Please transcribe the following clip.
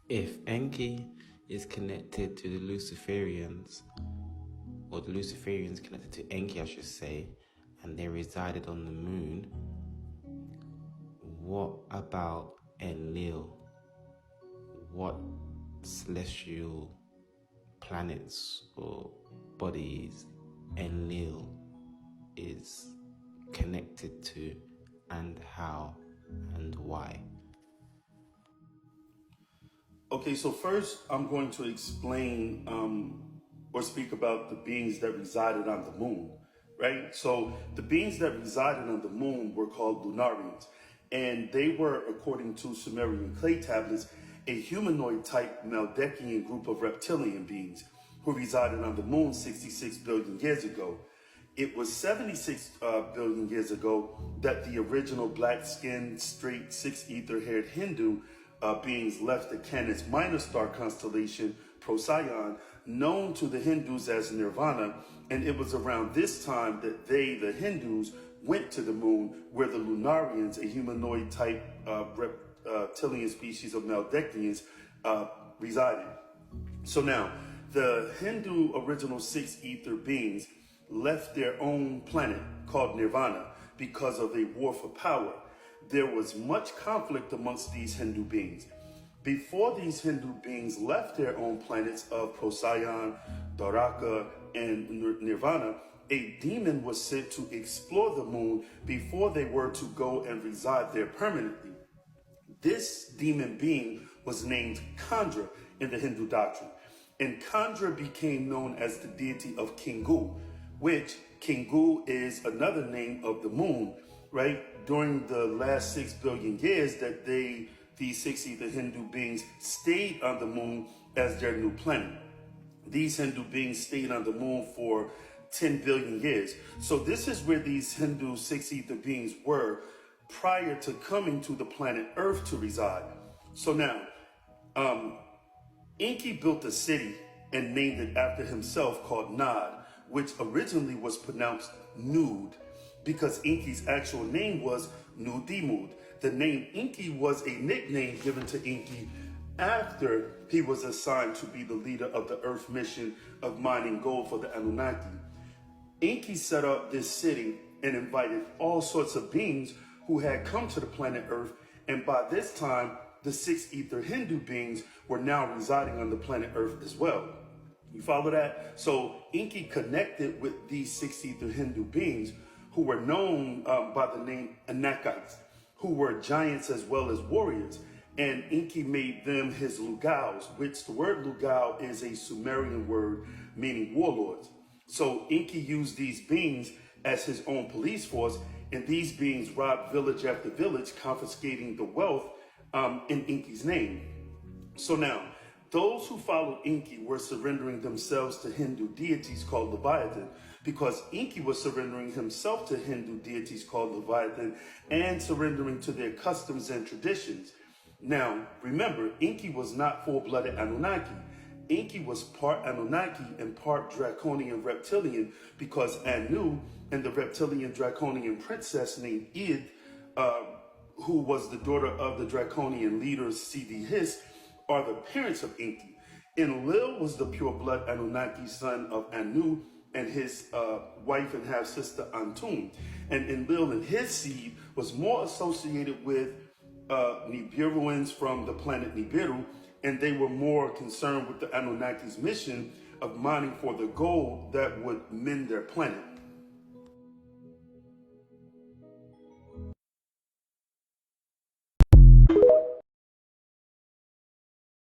If Enki is connected to the Luciferians, or the Luciferians connected to Enki, I should say, and they resided on the moon, what about Enlil? What celestial planets or bodies Enlil is connected to, and how and why? Okay, so first I'm going to explain or speak about the beings that resided on the moon, right? So the beings that resided on the moon were called lunarians, and they were, according to Sumerian clay tablets, a humanoid type Meldekian group of reptilian beings who resided on the moon 66 billion years ago. It was 76 billion years ago that the original black-skinned, straight, six-ether-haired Hindu beings left the Canis Minor star constellation Procyon, known to the Hindus as Nirvana, and it was around this time that they, the Hindus, went to the moon, where the Lunarians, a humanoid type reptilian species of Meldekians, resided. So now, the Hindu original six ether beings left their own planet called Nirvana because of a war for power. There was much conflict amongst these Hindu beings. Before these Hindu beings left their own planets of Procyon, Dwaraka, and Nirvana, a demon was sent to explore the moon before they were to go and reside there permanently. This demon being was named Chandra in the Hindu doctrine, and Chandra became known as the deity of Kingu, which Kingu is another name of the moon, right? During the last 6 billion years that these six ether Hindu beings stayed on the moon as their new planet. These Hindu beings stayed on the moon for 10 billion years. So this is where these Hindu six ether beings were prior to coming to the planet Earth to reside. So now, Enki built a city and named it after himself called Nod, which originally was pronounced Nude, because Enki's actual name was Nudimud. The name Enki was a nickname given to Enki after he was assigned to be the leader of the Earth mission of mining gold for the Anunnaki. Enki set up this city and invited all sorts of beings who had come to the planet Earth, and by this time, the six ether Hindu beings were now residing on the planet Earth as well. You follow that? So Enki connected with these six ether Hindu beings who were known by the name Anakites, who were giants as well as warriors. And Enki made them his Lugaus, which the word Lugau is a Sumerian word meaning warlords. So Enki used these beings as his own police force, and these beings robbed village after village, confiscating the wealth in Enki's name. So now, those who followed Enki were surrendering themselves to Hindu deities called Leviathan, because Enki was surrendering himself to Hindu deities called Leviathan and surrendering to their customs and traditions. Now, remember, Enki was not full-blooded Anunnaki. Enki was part Anunnaki and part Draconian reptilian, because Anu and the reptilian Draconian princess named Id, who was the daughter of the Draconian leader Sidi His, are the parents of Enki. Enlil was the pure-blood Anunnaki son of Anu and his wife and half-sister Antun. And Enlil and his seed was more associated with Nibiruans from the planet Nibiru, and they were more concerned with the Anunnaki's mission of mining for the gold that would mend their planet.